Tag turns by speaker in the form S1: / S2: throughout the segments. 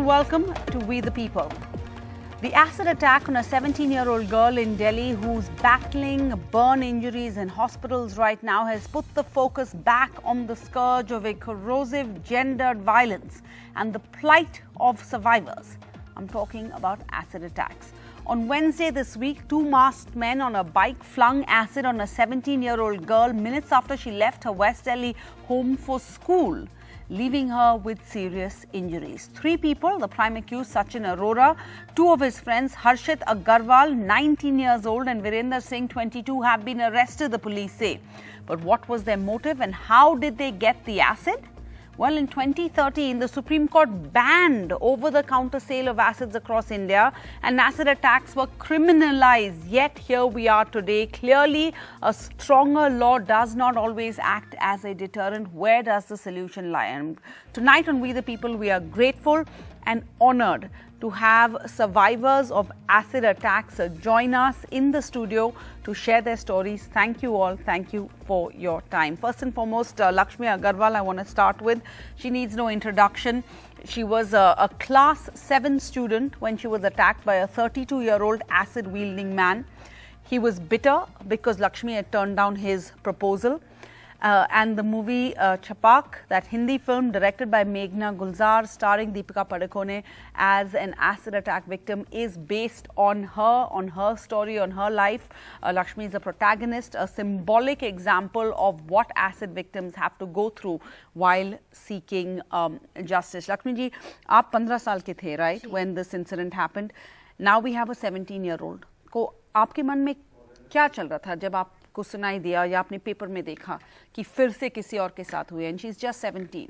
S1: welcome to We the People. The acid attack on a 17-year-old girl in Delhi who's battling burn injuries in hospitals right now has put the focus back on the scourge of a corrosive gendered violence and the plight of survivors. I'm talking about acid attacks. On Wednesday this week, two masked men on a bike flung acid on a 17-year-old girl minutes after she left her West Delhi home for school, leaving her with serious injuries. Three people, the prime accused Sachin Arora, two of his friends Harshit Agarwal, 19 years old, and Virender Singh, 22, have been arrested, the police say. But what was their motive and how did they get the acid? Well, in 2013, the Supreme Court banned over-the-counter sale of acids across India and acid attacks were criminalized. Yet here we are today. Clearly, a stronger law does not always act as a deterrent. Where does the solution lie? And tonight on We the People, we are grateful and honored to have survivors of acid attacks join us in the studio to share their stories. Thank you all. Thank you for your time. First and foremost, Lakshmi Agarwal, I want to start with. She needs no introduction. She was a class 7 student when she was attacked by a 32-year-old acid-wielding man. He was bitter because Lakshmi had turned down his proposal. And the movie Chapak, that Hindi film directed by Meghna Gulzar, starring Deepika Padukone as an acid attack victim, is based on her story, on her life. Lakshmi is a protagonist, a symbolic example of what acid victims have to go through while seeking justice. Lakshmi ji, aap 15 saal ke the, right, when this incident happened. Now we have a 17-year-old. को आपके मन में क्या चल रहा था जब आप को सुनाई दिया या आपने पेपर में देखा कि फिर से किसी और के साथ हुई एंड शी इज जस्ट 17?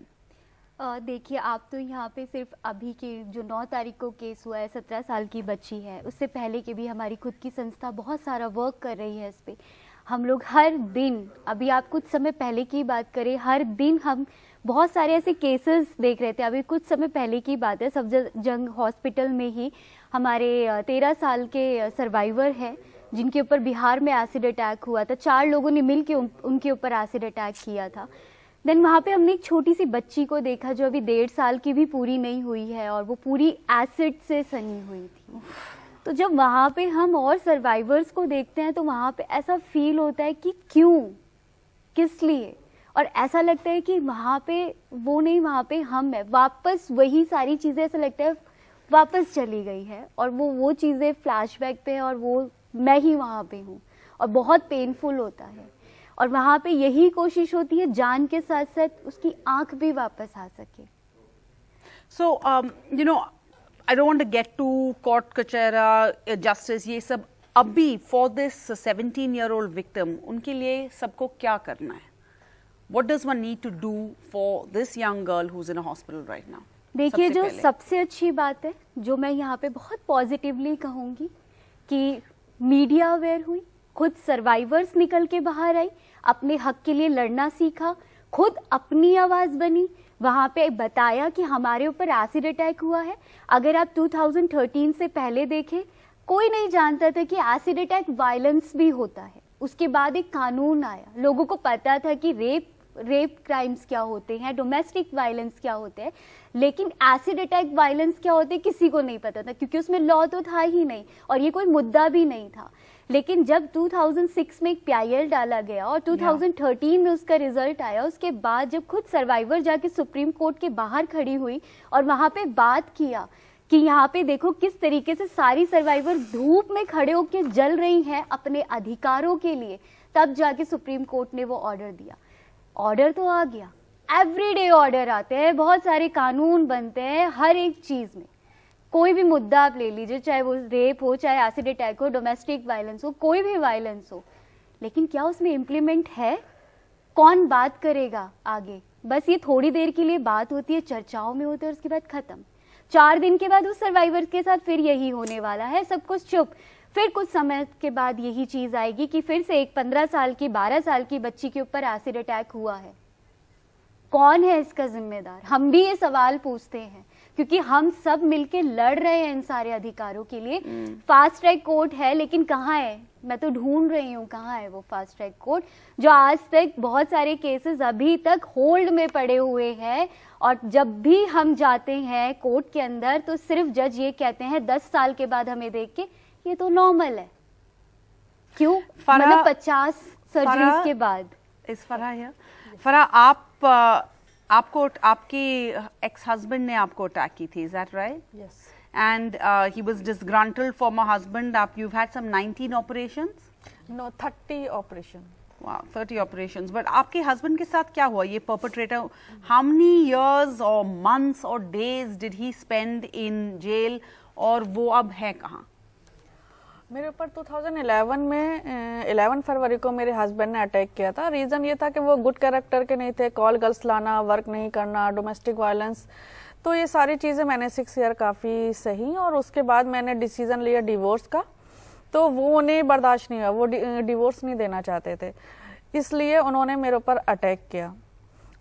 S2: देखिए, आप तो यहाँ पे सिर्फ अभी के जो 9 तारीख को केस हुआ है, 17 साल की बच्ची है, उससे पहले के भी हमारी खुद की संस्था बहुत सारा वर्क कर रही है इस पर। हम लोग हर दिन, अभी आप कुछ समय पहले की बात करें, हर दिन हम बहुत सारे ऐसे केसेस देख रहे थे। अभी कुछ समय पहले की बात है, सफदरजंग हॉस्पिटल में ही हमारे 13 साल के सर्वाइवर हैं जिनके ऊपर बिहार में एसिड अटैक हुआ था। 4 लोगों ने मिलकर उनके ऊपर एसिड अटैक किया था। देन वहाँ पे हमने एक छोटी सी बच्ची को देखा जो अभी 1.5 साल की भी पूरी नहीं हुई है और वो पूरी एसिड से सनी हुई थी। तो जब वहाँ पे हम और सर्वाइवर्स को देखते हैं तो वहाँ पे ऐसा फील होता है कि क्यों, किस लिए, और ऐसा लगता है कि वहाँ पे वो नहीं, वहाँ पे हम है। वापस वही सारी चीज़ें ऐसा लगता है वापस चली गई है और वो चीज़ें फ्लैशबैक पे और वो मैं ही वहाँ पे हूँ और बहुत पेनफुल होता है। और वहाँ पे यही कोशिश होती है जान के साथ साथ उसकी आंख भी वापस आ सके।
S1: So, you know, I don't want to get to court कचहरा, justice, ये सब अभी for this 17-year-old victim, उनके लिए सबको क्या करना है? What does one need to do for this young girl who's in a hospital right now?
S2: देखिए, जो सबसे अच्छी बात है, जो मैं यहाँ पे बहुत पॉजिटिवली कहूँगी कि मीडिया अवेयर हुई, खुद सर्वाइवर्स निकल के बाहर आई, अपने हक के लिए लड़ना सीखा, खुद अपनी आवाज़ बनी, वहाँ पे बताया कि हमारे ऊपर एसिड अटैक हुआ है। अगर आप 2013 से पहले देखें, कोई नहीं जानता था कि एसिड अटैक वायलेंस भी होता है। उसके बाद एक कानून आया, लोगों को पता था कि रेप क्राइम्स क्या होते हैं, डोमेस्टिक वायलेंस क्या होते हैं, लेकिन एसिड अटैक वायलेंस क्या होते हैं किसी को नहीं पता था क्योंकि उसमें लॉ तो था ही नहीं और ये कोई मुद्दा भी नहीं था। लेकिन जब 2006 में एक PIL डाला गया और 2013 में उसका रिजल्ट आया, उसके बाद जब खुद सर्वाइवर जाके सुप्रीम कोर्ट के बाहर खड़ी हुई और वहाँ पे बात किया कि यहाँ पे देखो किस तरीके से सारी सर्वाइवर धूप में खड़े होकर जल रही हैं अपने अधिकारों के लिए, तब जाके सुप्रीम कोर्ट ने वो ऑर्डर दिया। ऑर्डर तो आ गया, एवरीडे ऑर्डर आते हैं, बहुत सारे कानून बनते हैं हर एक चीज़ में। कोई भी मुद्दा आप ले लीजिए, चाहे वो रेप हो, चाहे एसिड अटैक हो, डोमेस्टिक वायलेंस हो, कोई भी वायलेंस हो, लेकिन क्या उसमें इम्प्लीमेंट है? कौन बात करेगा आगे? बस ये थोड़ी देर के लिए बात होती है, चर्चाओं में होती है और उसके बाद खत्म। 4 दिन के बाद उस सर्वाइवर के साथ फिर यही होने वाला है, सब कुछ चुप। फिर कुछ समय के बाद यही चीज़ आएगी कि फिर से एक 15 साल की 12 साल की बच्ची के ऊपर एसिड अटैक हुआ है। कौन है इसका जिम्मेदार? हम भी ये सवाल पूछते हैं। क्योंकि हम सब मिलके लड़ रहे हैं इन सारे अधिकारों के लिए। फास्ट ट्रैक कोर्ट है, लेकिन कहाँ है? मैं तो ढूंढ रही हूँ कहाँ है वो फास्ट ट्रैक कोर्ट, जो आज तक बहुत सारे केसेस अभी तक होल्ड में पड़े हुए हैं। और जब भी हम जाते हैं कोर्ट के अंदर तो सिर्फ जज ये कहते हैं 10 साल के बाद हमें देख के ये तो नॉर्मल है। क्यों? मतलब 50 सर्जरीज के बाद।
S1: इस फराह आपको आपके एक्स हस्बैंड ने आपको अटैक की थी, is that right?
S3: Yes.
S1: And he was disgruntled former husband. You've had some 19 operations?
S3: No, 30 operation.
S1: Wow, 30 operations. But आपके husband के साथ क्या हुआ? ये perpetrator, how many years or months or days did he spend in jail? और वो अब है कहाँ?
S3: मेरे ऊपर 2011 में 11 फरवरी को मेरे हस्बैंड ने अटैक किया था। रीज़न ये था कि वो गुड कैरेक्टर के नहीं थे, कॉल गर्ल्स लाना, वर्क नहीं करना, डोमेस्टिक वायलेंस, तो ये सारी चीज़ें मैंने 6 ईयर काफ़ी सही। और उसके बाद मैंने डिसीज़न लिया डिवोर्स का, तो वो उन्हें बर्दाश्त नहीं हुआ, वो डिवोर्स नहीं देना चाहते थे, इसलिए उन्होंने मेरे ऊपर अटैक किया।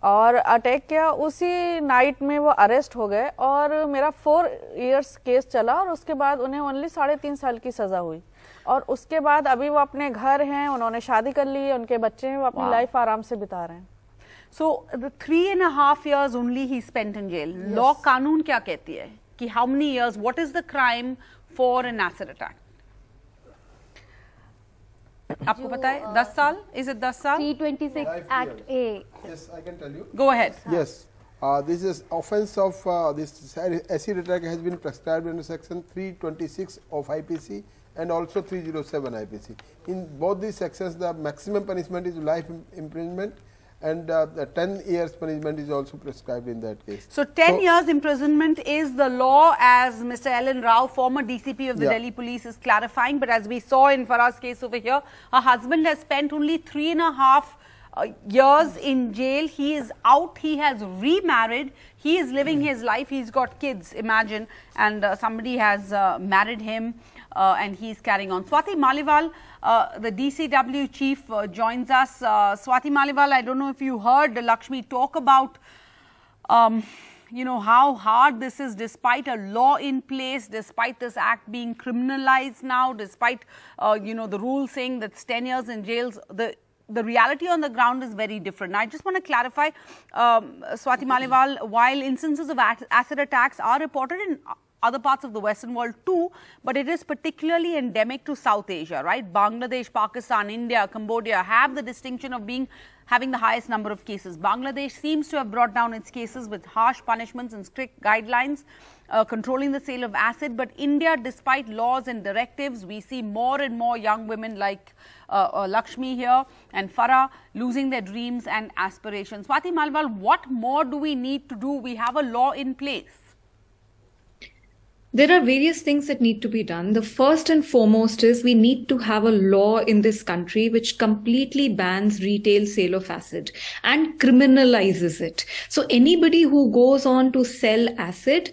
S3: और अटैक किया उसी नाइट में वो अरेस्ट हो गए और मेरा 4 इयर्स केस चला और उसके बाद उन्हें ओनली 3.5 साल की सज़ा हुई। और उसके बाद अभी वो अपने घर हैं, उन्होंने शादी कर ली है, उनके बच्चे हैं, वो अपनी लाइफ आराम से बिता रहे हैं।
S1: So the 3.5 years only he spent in jail.
S3: Yes.
S1: Law कानून क्या कहती है कि how many years? What is the crime for an acid attack? आपको पता है? 10 साल? Is it 10 साल?
S2: 326 Act A.
S4: Yes, I can tell you.
S1: Go ahead.
S4: Yes, this is offence of this acid attack has been prescribed under section 326 of IPC and also 307 IPC. In both these sections, the maximum punishment is life imprisonment, and the 10 years punishment is also prescribed in that case.
S1: So 10 years imprisonment is the law, as Mr. Ellen Rao, former DCP of the
S4: Yeah.
S1: Delhi police, is clarifying. But as we saw in Farah's case over here, her husband has spent only 3.5 years in jail. He is out. He has remarried. He is living his life. He's got kids, imagine, and somebody has married him. And he's carrying on. Swati Maliwal, the DCW chief, joins us. Swati Maliwal, I don't know if you heard Lakshmi talk about, how hard this is, despite a law in place, despite this act being criminalized now, despite, the rule saying that's 10 years in jails. The reality on the ground is very different. I just want to clarify, Swati Maliwal, while instances of acid attacks are reported in other parts of the Western world too, but it is particularly endemic to South Asia, right? Bangladesh, Pakistan, India, Cambodia have the distinction of having the highest number of cases. Bangladesh seems to have brought down its cases with harsh punishments and strict guidelines controlling the sale of acid. But India, despite laws and directives, we see more and more young women like Lakshmi here and Farah losing their dreams and aspirations. Swati Maliwal, what more do we need to do? We have a law in place.
S5: There are various things that need to be done. The first and foremost is we need to have a law in this country which completely bans retail sale of acid and criminalizes it. So anybody who goes on to sell acid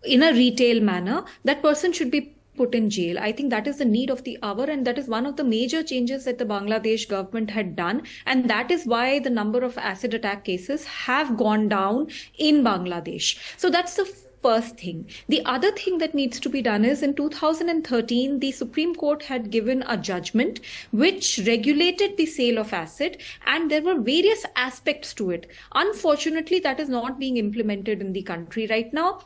S5: in a retail manner, that person should be put in jail. I think that is the need of the hour, and that is one of the major changes that the Bangladesh government had done, and that is why the number of acid attack cases have gone down in Bangladesh. So that's the first thing. The other thing that needs to be done is in 2013, the Supreme Court had given a judgment which regulated the sale of acid, and there were various aspects to it. Unfortunately, that is not being implemented in the country right now.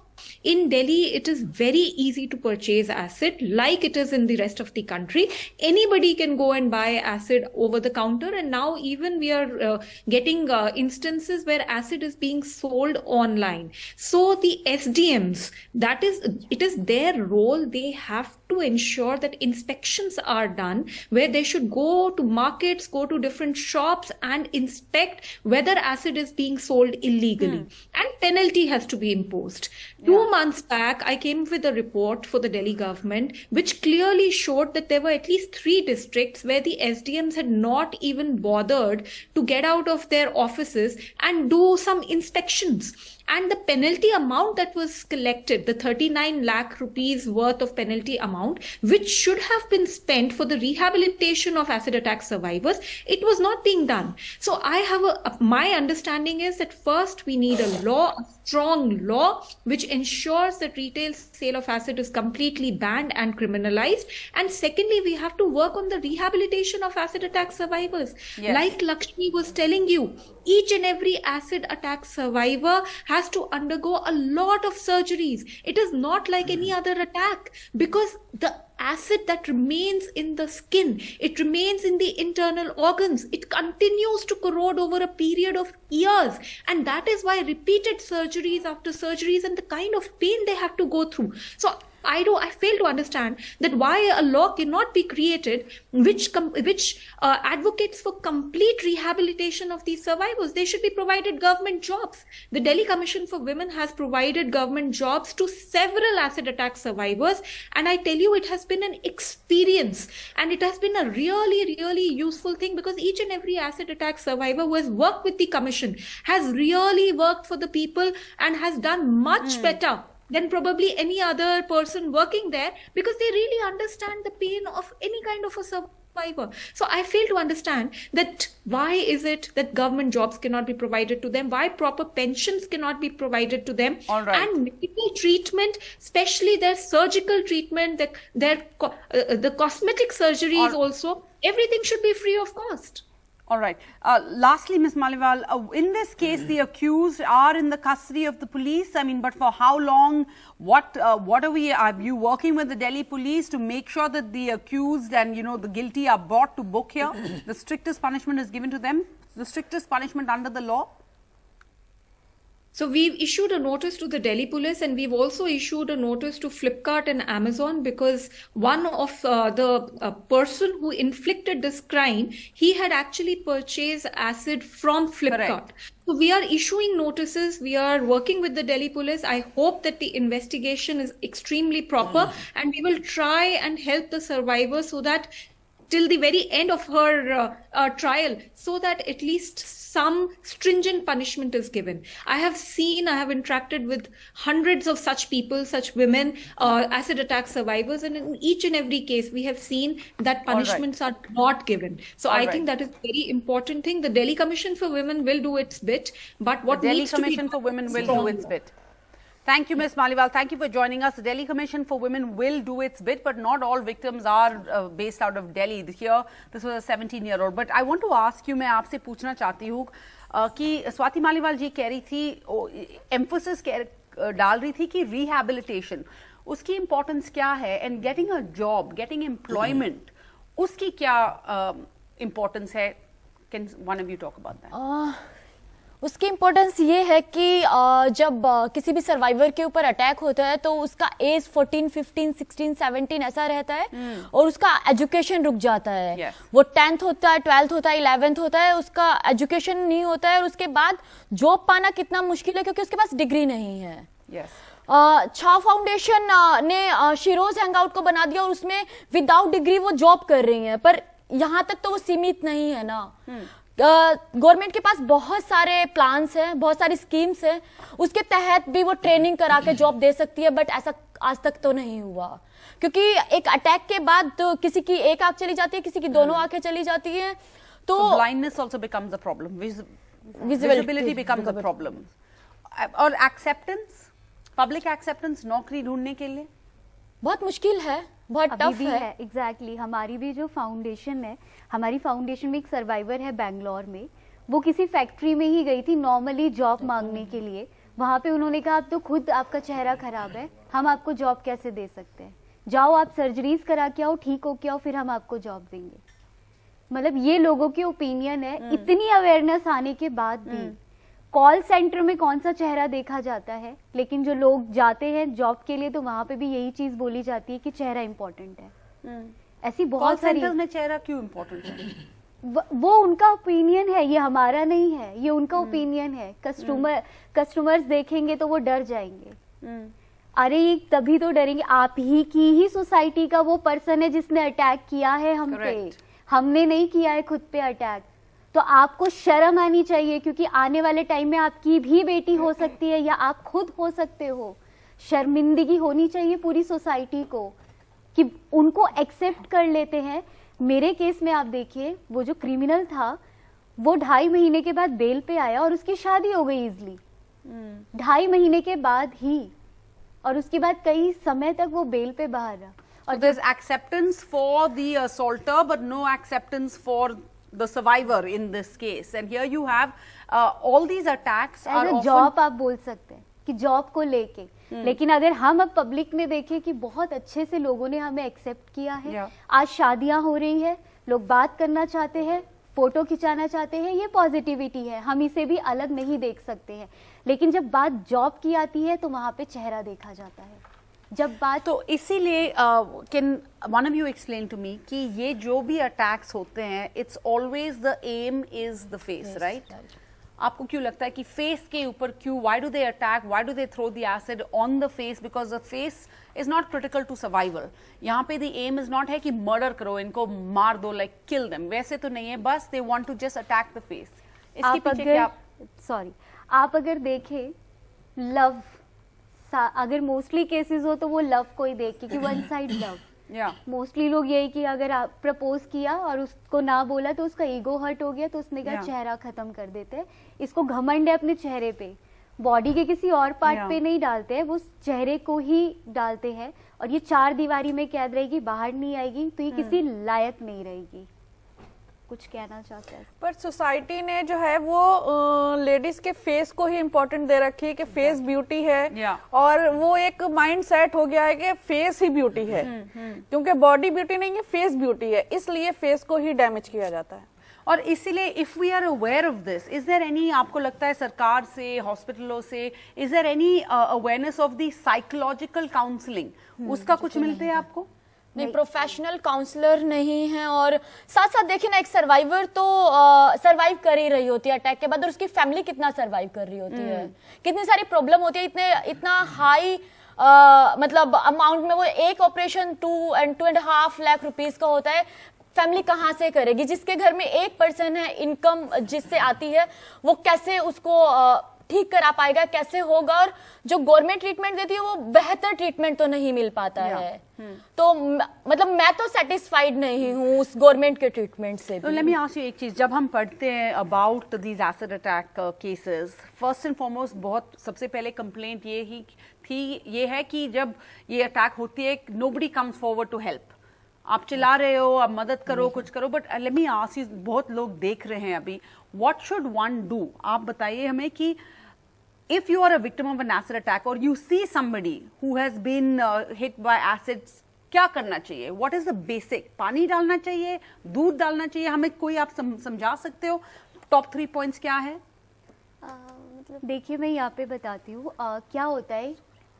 S5: In Delhi, it is very easy to purchase acid like it is in the rest of the country. Anybody can go and buy acid over the counter, and now even we are getting instances where acid is being sold online. So the SDMs, it is their role. They have to ensure that inspections are done, where they should go to markets, go to different shops and inspect whether acid is being sold illegally. And penalty has to be imposed. 2 months back, I came with a report for the Delhi government, which clearly showed that there were at least 3 districts where the SDMs had not even bothered to get out of their offices and do some inspections. And the penalty amount that was collected, the 39 lakh rupees worth of penalty amount, which should have been spent for the rehabilitation of acid attack survivors, it was not being done. So I have my understanding is that first we need a law, a strong law, which ensures that retail sale of acid is completely banned and criminalized. And secondly, we have to work on the rehabilitation of acid attack survivors.
S1: Yes.
S5: Like Lakshmi was telling you, each and every acid attack survivor has to undergo a lot of surgeries. It is not like any other attack, because the acid that remains in the skin, it remains in the internal organs, it continues to corrode over a period of years, and that is why repeated surgeries after surgeries and the kind of pain they have to go through. So I fail to understand that why a law cannot be created which advocates for complete rehabilitation of these survivors. They should be provided government jobs. The Delhi Commission for Women has provided government jobs to several acid attack survivors, and I tell you, it has been an experience, and it has been a really, really useful thing, because each and every acid attack survivor who has worked with the commission has really worked for the people and has done much better than probably any other person working there, because they really understand the pain of any kind of a survivor. So I fail to understand that why is it that government jobs cannot be provided to them, why proper pensions cannot be provided to them,
S1: All right.
S5: and medical treatment, especially their surgical treatment, the cosmetic surgeries also, everything should be free of cost.
S1: All right. Lastly, Ms. Maliwal, in this case, the accused are in the custody of the police. I mean, but for how long? What are you working with the Delhi police to make sure that the accused and, the guilty are brought to book here? The strictest punishment is given to them? The strictest punishment under the law?
S5: So we've issued a notice to the Delhi police, and we've also issued a notice to Flipkart and Amazon, because one of the person who inflicted this crime, he had actually purchased acid from Flipkart.
S1: Correct.
S5: So we are issuing notices. We are working with the Delhi police. I hope that the investigation is extremely proper, and we will try and help the survivor so that till the very end of her trial, so that at least some stringent punishment is given. I have interacted with hundreds of such people, such women, acid attack survivors, and in each and every case, we have seen that punishments are not given. So I think that is a very important thing. The Delhi Commission for Women will do its bit, but what
S1: The Delhi
S5: needs to be
S1: Commission for Women will do its bit. Thank you, Ms. Maliwal. Thank you for joining us. The Delhi Commission for Women will do its bit, but not all victims are based out of Delhi. Here, this was a 17-year-old. But I want to ask you, मैं आपसे पूछना चाहती हूँ कि स्वाति मालीवाल जी कह रही थी, emphasis डाल रही थी कि रिहैबिलिटेशन, उसकी इम्पोर्टेंस क्या है, and getting a job, getting employment, उसकी क्या इम्पोर्टेंस है? Can one of you talk about that?
S6: उसकी इम्पोर्टेंस ये है कि जब किसी भी सर्वाइवर के ऊपर अटैक होता है तो उसका एज 14, 15, 16, 17 ऐसा रहता है, और उसका एजुकेशन रुक जाता है.
S1: Yes.
S6: वो 10th होता है, 12th होता है, 11th होता है, उसका एजुकेशन नहीं होता है, और उसके बाद जॉब पाना कितना मुश्किल है क्योंकि उसके पास डिग्री नहीं है.
S1: Yes.
S6: छा फाउंडेशन ने शिरोज हैंगआउट को बना दिया और उसमें विदाउट डिग्री वो जॉब कर रही हैं, पर यहाँ तक तो वो सीमित नहीं है ना. गवर्नमेंट के पास बहुत सारे प्लान्स हैं, बहुत सारी स्कीम्स हैं, उसके तहत भी वो ट्रेनिंग करा के जॉब दे सकती है, बट ऐसा आज तक तो नहीं हुआ, क्योंकि एक अटैक के बाद तो किसी की एक आंख चली जाती है, किसी की दोनों आंखें चली जाती हैं, तो
S1: blindness also becomes a problem. Visibility becomes a problem. और acceptance, public acceptance नौकरी ढूंढने के लिए
S6: बहुत मुश्किल है, बहुत
S2: अभी
S6: टफ
S2: भी
S6: है.
S2: है. एग्जैक्टली हमारी भी जो फाउंडेशन है, हमारी फाउंडेशन में एक सर्वाइवर है बैंगलोर में, वो किसी फैक्ट्री में ही गई थी नॉर्मली जॉब मांगने के लिए. वहां पे उन्होंने कहा आप तो खुद आपका चेहरा खराब है, हम आपको जॉब कैसे दे सकते हैं, जाओ आप सर्जरीज करा के आओ, ठीक हो के आओ, फिर हम आपको जॉब देंगे. मतलब ये लोगों की ओपिनियन है. इतनी अवेयरनेस आने के बाद भी कॉल सेंटर में कौन सा चेहरा देखा जाता है, लेकिन जो लोग जाते हैं जॉब के लिए तो वहां पे भी यही चीज बोली जाती है कि चेहरा इंपॉर्टेंट है. ऐसी बहुत सारी
S1: में चेहरा क्यों इम्पोर्टेंट है?
S2: वो उनका ओपिनियन है, ये हमारा नहीं है, ये उनका ओपिनियन है. कस्टमर्स देखेंगे तो वो डर जाएंगे. अरे ये तभी तो डरेंगे, आप ही की ही सोसाइटी का वो पर्सन है जिसने अटैक किया है हम पे, हमने नहीं किया है खुद पे अटैक. तो आपको शर्म आनी चाहिए, क्योंकि आने वाले टाइम में आपकी भी बेटी हो सकती है या आप खुद हो सकते हो। शर्मिंदगी होनी चाहिए पूरी सोसाइटी को कि उनको एक्सेप्ट कर लेते हैं। मेरे केस में आप देखिए, वो जो क्रिमिनल था वो 2.5 महीने के बाद बेल पे आया और उसकी शादी हो गई इजली, 2.5 महीने के बाद ही, और उसके बाद कई समय तक वो बेल पे बाहर रहा।
S1: So there's acceptance for the assaulter, but no acceptance for the survivor in this case. And here you have all these attacks are often
S2: job आप बोल सकते हैं कि जॉब को लेके, लेकिन अगर हम अब पब्लिक में देखें कि बहुत अच्छे से लोगों ने हमें एक्सेप्ट किया है।
S1: Yeah.
S2: आज शादियां हो रही है, लोग बात करना चाहते हैं, फोटो खिंचाना चाहते हैं, ये पॉजिटिविटी है, हम इसे भी अलग नहीं देख सकते हैं। लेकिन जब बात जॉब की आती है तो वहां पे चेहरा देखा जाता है। जब बात
S1: तो इसीलिए can one of you explain to me कि ये जो भी अटैक्स होते हैं, it's always the aim is the face, right? आपको क्यों लगता है कि फेस के ऊपर क्यों, why do they attack, why do they throw the acid on the face? Because the face is not critical to survival. यहाँ पे द एम इज नॉट है कि मर्डर करो, इनको मार दो, लाइक किल देम, वैसे तो नहीं है, बस they want to just attack the face. इसके पीछे क्या?
S2: सॉरी, आप अगर देखें लव, अगर मोस्टली केसेस हो तो वो लव को ही देख के कि वन साइड लव।
S1: या
S2: मोस्टली लोग यही कि अगर आप प्रपोज किया और उसको ना बोला तो उसका ईगो हर्ट हो गया तो उसने कहा
S1: Yeah.
S2: चेहरा खत्म कर देते हैं। इसको घमंड है अपने चेहरे पे, बॉडी के किसी और पार्ट
S1: Yeah.
S2: पे नहीं डालते हैं, वो चेहरे को ही डालते हैं। और ये 4 दीवारी में कैद रहेगी, बाहर नहीं आएगी, तो ये किसी लायक नहीं रहेगी। कुछ कहना चाहते हैं?
S3: पर सोसाइटी ने जो है वो लेडीज के फेस को ही इम्पोर्टेंट दे रखी है कि फेस ब्यूटी है।
S1: Yeah.
S3: और वो एक माइंड सेट हो गया है कि फेस ही ब्यूटी है, क्योंकि बॉडी ब्यूटी नहीं है, फेस ब्यूटी है, इसलिए फेस को ही डैमेज किया जाता है।
S1: और इसीलिए if we are aware of this, is there any, आपको लगता है सरकार से, हॉस्पिटलों से, is there any awareness of the psychological counselling, उसका कुछ मिलते हैं आपको?
S6: नहीं, प्रोफेशनल काउंसलर नहीं है। और साथ साथ देखिए ना, एक सर्वाइवर तो सर्वाइव कर ही रही होती है अटैक के बाद, और उसकी फैमिली कितना सर्वाइव कर रही होती है, कितनी सारी प्रॉब्लम होती है, इतना हाई मतलब अमाउंट में वो एक ऑपरेशन 2.5 लाख रुपीस का होता है। फैमिली कहाँ से करेगी? जिसके घर में 1% है इनकम जिससे आती है, वो कैसे उसको ठीक करा पाएगा, कैसे होगा? और जो गवर्नमेंट ट्रीटमेंट देती है वो बेहतर ट्रीटमेंट तो नहीं मिल पाता है। तो मतलब मैं तो सेटिस्फाइड नहीं हूँ उस गवर्नमेंट के ट्रीटमेंट से
S1: तो
S6: भी।
S1: लेट मी आस्क यू एक चीज, जब हम पढ़ते हैं about these acid attack cases, first and foremost बहुत सबसे पहले कंप्लेंट ये ही थी, ये है कि जब ये अटैक होती है, nobody comes forward to help. आप चिल्ला रहे हो, आप मदद करो, कुछ करो, but let me ask you, बहुत लोग देख रहे हैं अभी, व्हाट शुड वन डू? आप बताइए हमें कि if you are a victim of an acid attack or you see somebody who has been hit by acids, क्या करना चाहिए? What is the basic? पानी डालना चाहिए, दूध डालना चाहिए, हमें कोई आप समझा सकते हो? टॉप 3 पॉइंट्स क्या है?
S2: मतलब देखिए, मैं यहाँ पे बताती हूँ क्या होता है,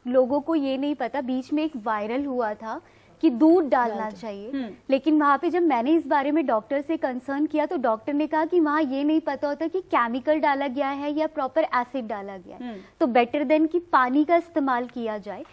S2: लोगों को ये नहीं पता। बीच में एक वायरल हुआ था कि दूध डालना चाहिए, लेकिन वहाँ पे जब मैंने इस बारे में डॉक्टर से कंसर्न किया तो डॉक्टर ने कहा कि वहाँ ये नहीं पता होता कि केमिकल डाला गया है या प्रॉपर एसिड डाला गया है, तो बेटर देन कि पानी का इस्तेमाल किया जाए।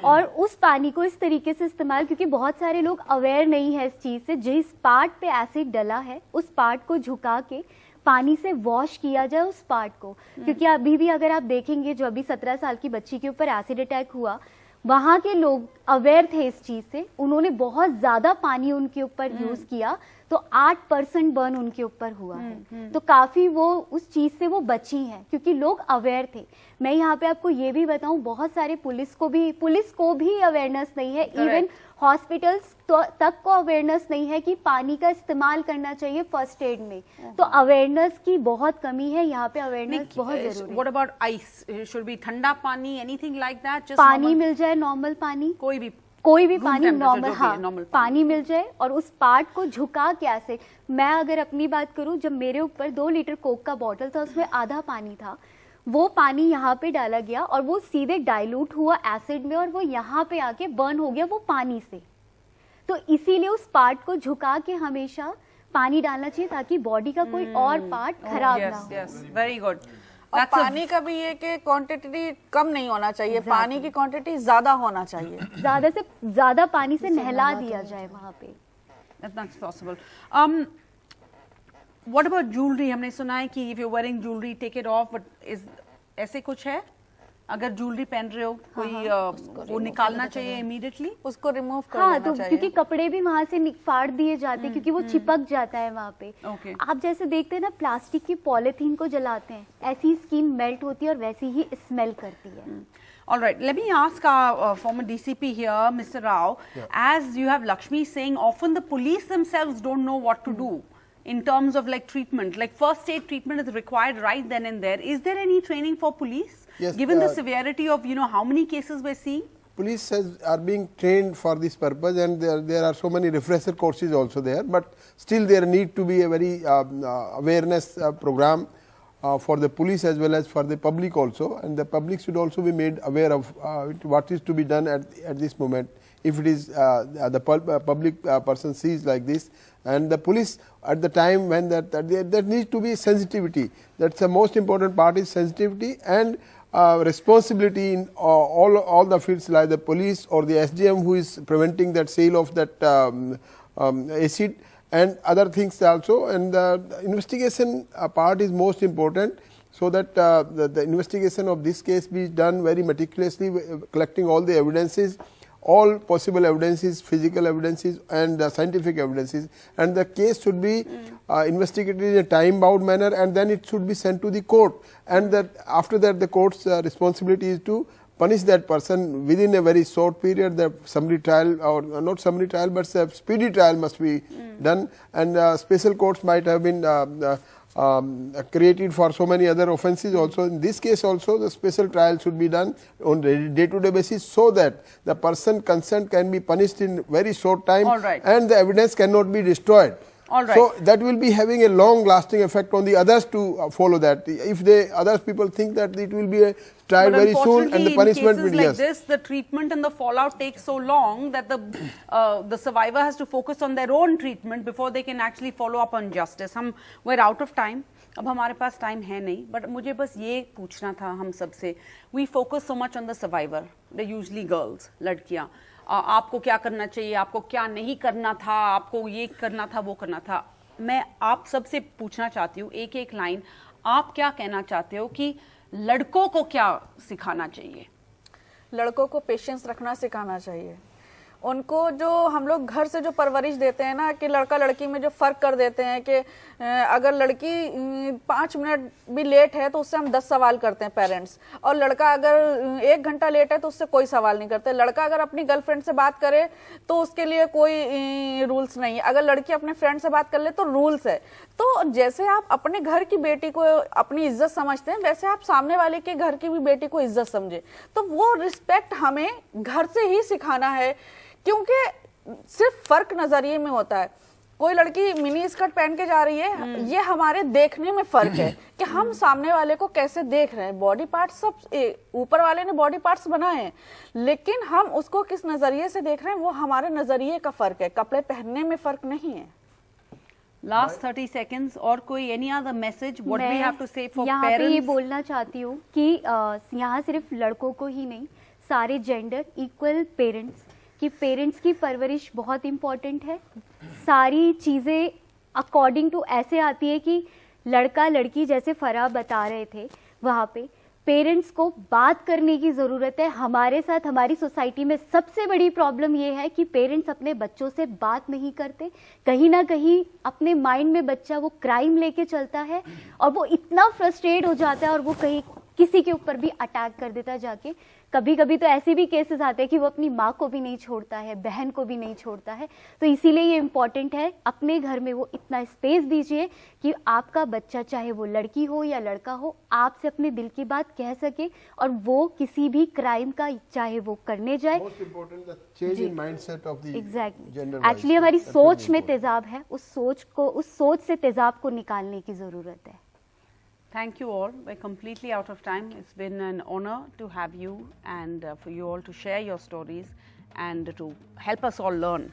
S2: और उस पानी को इस तरीके से इस्तेमाल, क्योंकि बहुत सारे लोग अवेयर नहीं है इस चीज से, जिस पार्ट पे एसिड डला है उस पार्ट को झुका के पानी से वॉश किया जाए उस पार्ट को। क्योंकि अभी भी अगर आप देखेंगे, जो अभी 17 साल की बच्ची के ऊपर एसिड अटैक हुआ, वहां के लोग अवेयर थे इस चीज से, उन्होंने बहुत ज्यादा पानी उनके ऊपर यूज किया, तो 8% बर्न उनके ऊपर हुआ है। तो काफी वो उस चीज से वो बची हैं, क्योंकि लोग अवेयर थे। मैं यहाँ पे आपको ये भी बताऊं, बहुत सारे पुलिस को भी अवेयरनेस नहीं है, इवन हॉस्पिटल्स तक को अवेयरनेस नहीं है कि पानी का इस्तेमाल करना चाहिए फर्स्ट एड में। तो अवेयरनेस की बहुत कमी है यहाँ पे, अवेयरनेस बहुत जरूरी है।
S1: What about ice? Should be ठंडा पानी, anything like that? Just
S2: पानी
S1: normal?
S2: मिल जाए, नॉर्मल पानी,
S1: कोई भी
S2: पानी
S1: temperature
S2: नॉर्मल,
S1: जो भी
S2: हाँ
S1: है, normal
S2: पानी मिल जाए, और उस पार्ट को झुका के ऐसे। मैं अगर अपनी बात करूं, जब मेरे ऊपर 2 लीटर कोक का बॉटल था, उसमें आधा पानी था, वो पानी यहाँ पे डाला गया और वो सीधे डाइल्यूट हुआ एसिड में, और वो यहाँ पे आके बर्न हो गया वो पानी से। तो इसीलिए उस पार्ट को झुका के हमेशा पानी डालना चाहिए, ताकि बॉडी का कोई और पार्ट खराब ना हो।
S1: yes, very good.
S3: और पानी का भी ये कि क्वांटिटी कम नहीं होना चाहिए, पानी की क्वांटिटी ज्यादा होना चाहिए।
S2: ज्यादा से ज्यादा पानी से नहला दिया जाए वहां पे।
S1: That's possible. What about jewelry? हमने सुना है कि if you're wearing jewelry, take it off. But is ऐसे कुछ है? अगर ज्वेलरी पहन रहे हो कोई वो निकालना चाहिए इमीडिएटली,
S3: उसको रिमूव कर
S2: हाँ,
S3: देना
S2: तो
S3: चाहिए।
S2: क्योंकि कपड़े भी वहाँ से फाड़ दिए जाते हैं क्योंकि वो चिपक जाता है वहाँ पे।
S1: Okay.
S2: आप जैसे देखते हैं ना प्लास्टिक की पॉलीथीन को जलाते हैं, ऐसी ही स्किन मेल्ट होती है और वैसी ही स्मेल करती है।
S1: All right, let me ask our former DCP here, Mr. Rao, as you have Lakshmi saying, often the police themselves don't know what to do in terms of like treatment, like first aid treatment is required right then and there. Is there any training for police?
S4: Yes,
S1: Given the severity of, you know, how many cases we're seeing?
S4: Police are being trained for this purpose, and there are so many refresher courses also there, but still there need to be a very awareness program for the police as well as for the public also, and the public should also be made aware of what is to be done at this moment. If it is the public person sees like this, and the police at the time when that needs to be sensitivity. That's the most important part, is sensitivity and responsibility in all the fields, like the police or the SDM who is preventing that sale of that acid and other things also. And the investigation part is most important, so that the investigation of this case be done very meticulously, collecting all the evidences, all possible evidences, physical evidences and scientific evidences, and the case should be investigated in a time bound manner, and then it should be sent to the court, and that after that the court's responsibility is to punish that person within a very short period. The summary trial, or not summary trial, but speedy trial must be done, and special courts might have been created for so many other offences also. In this case also the special trial should be done on day-to-day basis, so that the person concerned can be punished in very short time.
S1: All right.
S4: And the evidence cannot be destroyed.
S1: All right.
S4: So that will be having a long lasting effect on the others to follow that. If the other people think that it will be tried
S1: But
S4: very soon and the punishment
S1: in
S4: will
S1: cases like
S4: yes.
S1: this, the treatment and the fallout takes so long that the survivor has to focus on their own treatment before they can actually follow up on justice. We're out of time. अब हमारे पास time है नहीं, but मुझे बस ये पूछना था हम सबसे, we focus so much on the survivor, the usually girls, लड़कियां, आपको क्या करना चाहिए, आपको क्या नहीं करना था, आपको ये करना था, वो करना था। मैं आप सबसे पूछना चाहती हूँ एक एक लाइन, आप क्या कहना चाहते हो कि लड़कों को क्या सिखाना चाहिए?
S3: लड़कों को पेशेंस रखना सिखाना चाहिए। उनको जो हम लोग घर से जो परवरिश देते हैं ना, कि लड़का लड़की में जो फर्क कर देते हैं कि अगर लड़की 5 मिनट भी लेट है तो उससे हम 10 सवाल करते हैं पेरेंट्स, और लड़का अगर 1 घंटा लेट है तो उससे कोई सवाल नहीं करते। लड़का अगर अपनी गर्लफ्रेंड से बात करे तो उसके लिए कोई रूल्स नहीं है, अगर लड़की अपने फ्रेंड से बात कर ले तो रूल्स है। तो जैसे आप अपने घर की बेटी को अपनी इज्जत समझते हैं, वैसे आप सामने वाले के घर की भी बेटी को इज्जत समझे। तो वो रिस्पेक्ट हमें घर से ही सिखाना है, क्योंकि सिर्फ फर्क नजरिए में होता है। कोई लड़की मिनी स्कर्ट पहन के जा रही है, ये हमारे देखने में फर्क है कि हम सामने वाले को कैसे देख रहे हैं। बॉडी पार्ट्स सब ऊपर वाले ने बॉडी पार्ट्स बनाए हैं, लेकिन हम उसको किस नजरिए से देख रहे हैं वो हमारे नजरिए का फर्क है, कपड़े पहनने में फर्क नहीं है।
S1: Last 30 seconds, और कोई any other message what we have to say for
S2: यहाँ पे ये
S1: parents?
S2: बोलना चाहती हूँ कि यहाँ सिर्फ लड़कों को ही नहीं, सारे जेंडर इक्वल पेरेंट्स, कि पेरेंट्स की परवरिश बहुत इम्पोर्टेंट है। सारी चीज़ें अकॉर्डिंग टू ऐसे आती है कि लड़का लड़की, जैसे फराह बता रहे थे, वहाँ पे पेरेंट्स को बात करने की ज़रूरत है। हमारे साथ हमारी सोसाइटी में सबसे बड़ी प्रॉब्लम ये है कि पेरेंट्स अपने बच्चों से बात नहीं करते। कहीं ना कहीं अपने माइंड में बच्चा वो क्राइम लेके चलता है और वो इतना फ्रस्ट्रेट हो जाता है और वो कहीं किसी के ऊपर भी अटैक कर देता है जाके। कभी कभी तो ऐसे भी केसेस आते हैं कि वो अपनी माँ को भी नहीं छोड़ता है, बहन को भी नहीं छोड़ता है। तो इसीलिए ये इम्पॉर्टेंट है, अपने घर में वो इतना स्पेस दीजिए कि आपका बच्चा, चाहे वो लड़की हो या लड़का हो, आपसे अपने दिल की बात कह सके और वो किसी भी क्राइम का चाहे वो करने जाए। एग्जैक्टली, एक्चुअली हमारी सोच में तेजाब है, उस सोच से तेजाब को निकालने की जरूरत है।
S1: Thank you all. We're completely out of time. It's been an honor to have you and for you all to share your stories and to help us all learn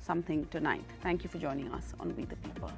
S1: something tonight. Thank you for joining us on We the People.